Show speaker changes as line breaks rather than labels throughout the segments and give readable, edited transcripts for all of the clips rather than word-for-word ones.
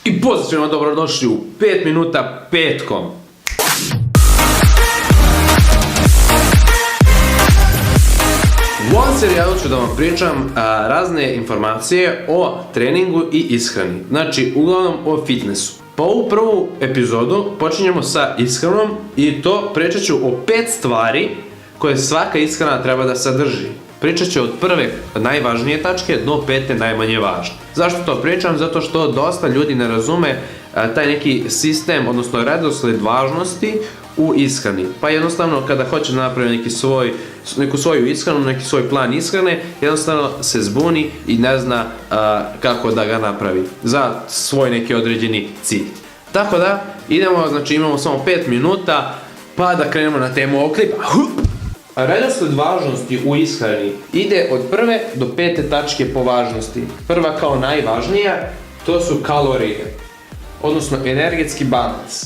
I pozitivno dobrodošli u 5 minuta petkom. U ovom serijalu ću da vam pričam razne informacije o treningu i ishrani. Znači, uglavnom o fitnessu. Pa ovu prvu epizodu počinjemo sa ishranom i to pričat ću o 5 stvari koje svaka ishrana treba da sadrži. Pričat ću od prve najvažnije tačke do pete najmanje važne. Zašto to pričam? Zato što dosta ljudi ne razume taj neki sistem, odnosno redosled važnosti u ishrani. Pa jednostavno kada hoće da napravi neku svoju ishranu, neki svoj plan ishrane, jednostavno se zbuni i ne zna kako da ga napravi za svoj neki određeni cilj. Tako da idemo, znači imamo samo 5 minuta pa da krenemo na temu ovog klipa. Redosled važnosti u ishrani ide od prve do pete tačke po važnosti. Prva kao najvažnija, to su kalorije, odnosno energetski balans.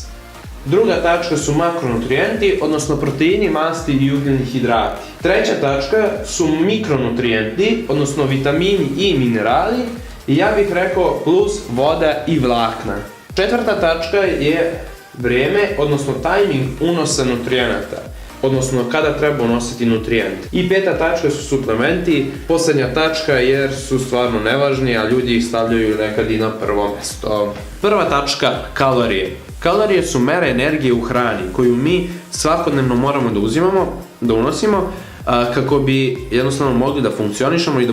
Druga tačka su makronutrijenti, odnosno proteini, masti i ugljeni hidrati. Treća tačka su mikronutrijenti, odnosno vitamini i minerali. I ja bih rekao plus voda i vlakna. Četvrta tačka je vrijeme, odnosno tajming unosa nutrijenata, odnosno kada treba unositi nutrijente. I peta tačka su suplementi, posljednja tačka jer su stvarno nevažni, a ljudi ih stavljaju nekad i na prvo mjesto. Prva tačka, kalorije. Kalorije su mere energije u hrani koju mi svakodnevno moramo da unosimo kako bi jednostavno mogli da funkcionišemo i da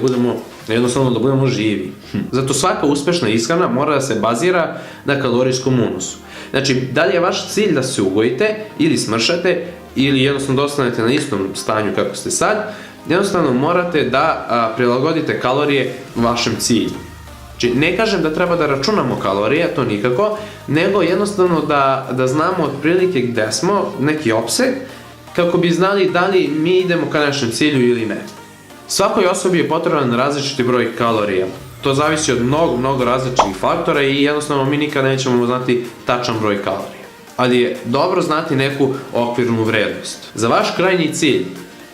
budemo živi. Zato svaka uspješna ishrana mora da se bazira na kalorijskom unosu. Znači, da li je vaš cilj da se ugojite ili smršate ili jednostavno da ostanete na istom stanju kako ste sad, jednostavno morate da prilagodite kalorije vašem cilju. Znači, ne kažem da treba da računamo kalorije, to nikako, nego jednostavno da znamo otprilike gde smo, neki opseg, kako bi znali da li mi idemo ka našem cilju ili ne. Svakoj osobi je potreban različiti broj kalorija. To zavisi od mnogo različitih faktora i jednostavno mi nikad nećemo znati tačan broj kalorija. Ali je dobro znati neku okvirnu vrednost. Za vaš krajnji cilj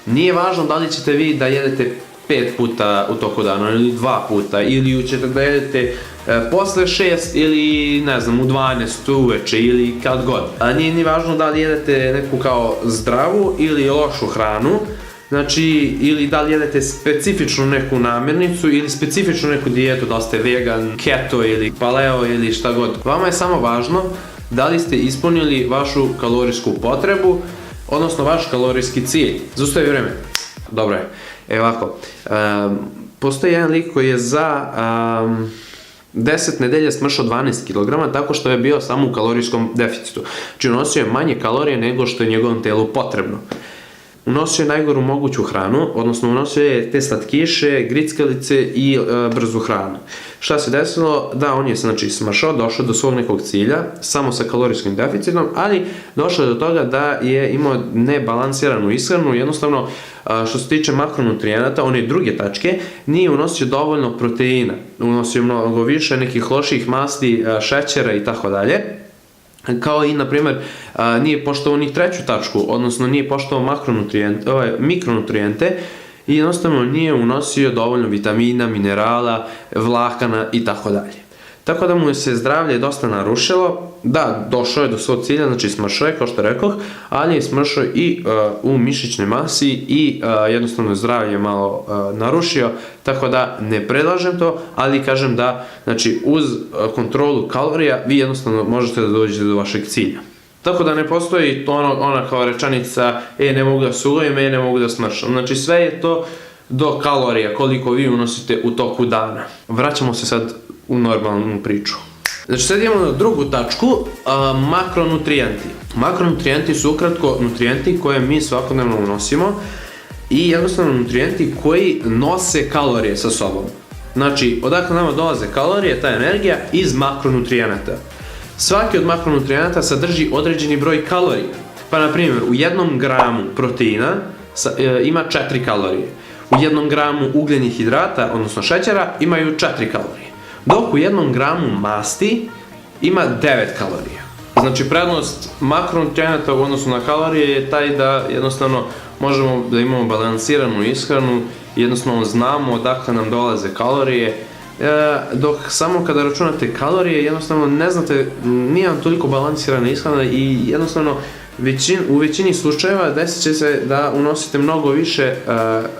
nije važno da li ćete vi da jedete 5 puta u toku dana ili 2 puta ili ćete da jedete posle 6 ili ne znam u 12 uveče ili kad god. A nije ni važno da li jedete neku kao zdravu ili lošu hranu, znači ili da li jedete specifičnu neku namirnicu ili specifičnu neku dijetu, da li ste vegan, keto ili paleo ili šta god. Vama je samo važno da li ste ispunili vašu kalorijsku potrebu, odnosno vaš kalorijski cilj. Zaustavi vreme. Dobro je. Evo ovako, postoji jedan lik koji je za 10 nedelja smršao 12 kg tako što je bio samo u kalorijskom deficitu. Znači unosio je manje kalorije nego što je njegovom telu potrebno. Unosio je najgoru moguću hranu, odnosno unosio je te slatkiše, grickalice i brzu hranu. Šta se desilo? Da, on je znači smršao, došao do svog nekog cilja, samo sa kalorijskim deficitom, ali došao je do toga da je imao nebalansiranu ishranu, jednostavno što se tiče makronutrijenata, one druge tačke, nije unosio dovoljno proteina, unosio mnogo više nekih loših masti, šećera i tako dalje. Kao i, na primjer, nije poštovao ni treću tačku, odnosno nije poštovao mikronutrijente i jednostavno nije unosio dovoljno vitamina, minerala, vlakana i tako dalje. Tako da mu se zdravlje dosta narušilo. Da, došao je do svog cilja, znači smršao je, kao što rekoh, ali je smršao i u mišićnoj masi i jednostavno zdravlje malo narušio, tako da ne predlažem to, ali kažem da znači, uz kontrolu kalorija vi jednostavno možete da dođete do vašeg cilja. Tako da ne postoji ona kao rečenica ne mogu da se ugojim, ne mogu da smršam. Znači sve je to do kalorija, koliko vi unosite u toku dana. Vraćamo se sad u normalnu priču. Znači sad imamo na drugu tačku, makronutrijenti. Makronutrijenti su ukratko nutrijenti koje mi svakodnevno unosimo i jednostavno nutrijenti koji nose kalorije sa sobom. Znači, odakle nama dolaze kalorije, ta energija iz makronutrijenata. Svaki od makronutrijenata sadrži određeni broj kalorija. Pa na primjer, u 1 gramu proteina ima 4 kalorije. U 1 gramu ugljenih hidrata, odnosno šećera, imaju 4 kalorije. Dok u 1 gramu masti ima 9 kalorija. Znači prednost makronutrijenata u odnosu na kalorije je taj da jednostavno možemo da imamo balansiranu ishranu, jednostavno znamo odakle nam dolaze kalorije dok samo kada računate kalorije, jednostavno ne znate, nije vam toliko balansirana ishrana i jednostavno u većini slučajeva desit će se da unosite mnogo više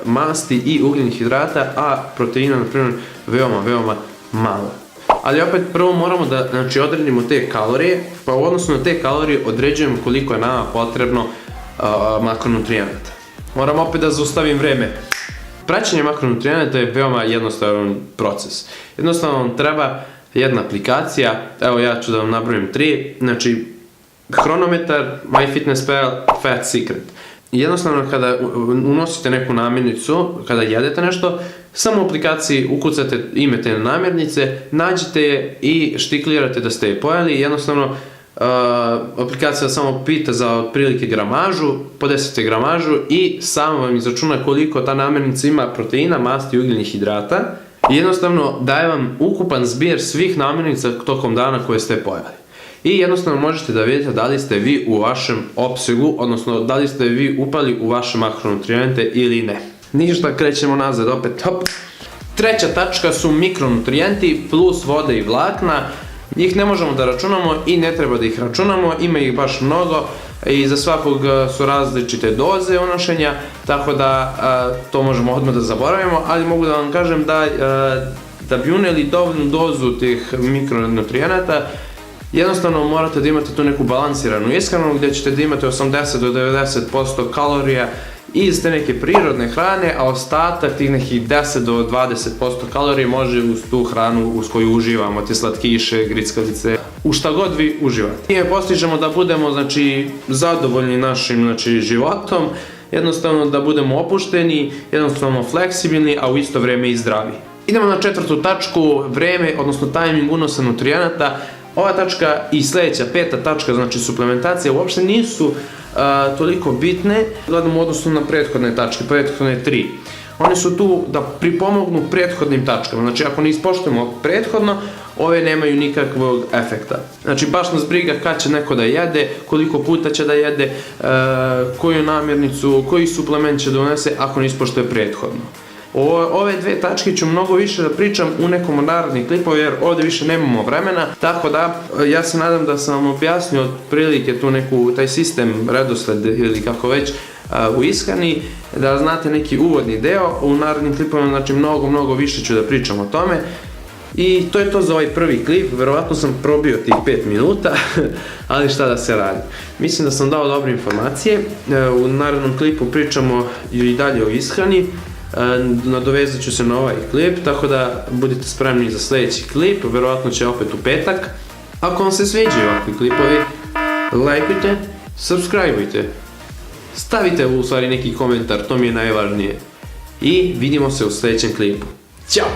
masti i ugljenih hidrata, a proteina, na primjer, veoma malo. Ali opet prvo moramo da odredimo te kalorije, pa u odnosu na te kalorije određujemo koliko je nama potrebno makronutrijenata. Moram opet da zaustavim vreme. Praćenje makronutrijenata je veoma jednostavan proces. Jednostavno vam treba jedna aplikacija, evo ja ću da vam nabrojim 3, znači Hronometar, MyFitnessPal, Fat Secret. Jednostavno kada unosite neku namirnicu, kada jedete nešto, samo u aplikaciji ukucate ime te namirnice, nađete je i štiklirate da ste je pojeli. Jednostavno aplikacija samo pita za otprilike gramažu, podesite gramažu i samo vam izračuna koliko ta namirnica ima proteina, masti i ugljenih hidrata. I jednostavno daje vam ukupan zbir svih namirnica tokom dana koje ste pojeli. I jednostavno možete da vidite da li ste vi u vašem opsegu, odnosno da li ste vi upali u vaše makronutrijente ili ne. Ništa, krećemo nazad opet, hop. Treća tačka su mikronutrijenti plus voda i vlakna. Njih ne možemo da računamo i ne treba da ih računamo, ima ih baš mnogo i za svakog su različite doze unošenja, tako da to možemo odmah da zaboravimo, ali mogu da vam kažem da bi uneli dovoljnu dozu tih mikronutrijenata, jednostavno morate da imate tu neku balansiranu ishranu gdje ćete da imate 80 do 90% kalorija iz te neke prirodne hrane, a ostatak tih nekih 10 do 20% kalorija može uz tu hranu uz koju uživamo, te slatkiše, grickalice, u šta god vi uživate. Time postižemo da budemo zadovoljni našim životom, jednostavno da budemo opušteni, jednostavno fleksibilni, a u isto vrijeme i zdravi. Idemo na četvrtu tačku, vreme, odnosno tajming unosa nutrijenata. Ova tačka i sljedeća, peta tačka, znači suplementacija, uopšte nisu toliko bitne, gledamo u odnosu na prethodne tačke, prethodne 3. One su tu da pripomognu prethodnim tačkama, znači ako ne ispoštujemo prethodno, ove nemaju nikakvog efekta. Znači baš nas briga kad će neko da jede, koliko puta će da jede, koju namirnicu, koji suplement će donese ako ne ispoštuje prethodno. Ove dve tačke ću mnogo više da pričam u nekom od narednih klipova jer ovdje više nemamo vremena, tako da ja se nadam da sam vam objasnio otprilike taj sistem, redosled ili kako već u ishrani, da znate neki uvodni deo. U narednim klipovima znači mnogo više ću da pričam o tome. I to je to za ovaj prvi klip, verovatno sam probio tih 5 minuta, ali šta da se radi. Mislim da sam dao dobre informacije, u narednom klipu pričamo i dalje o ishrani, nadovezat ću se na ovaj klip, tako da budite spremni za sljedeći klip, verovatno će opet u petak. Ako vam se sviđaju ovakvi klipovi, lajkujte, subscribeujte, stavite u stvari neki komentar, to mi je najvažnije. I vidimo se u sljedećem klipu. Ćao!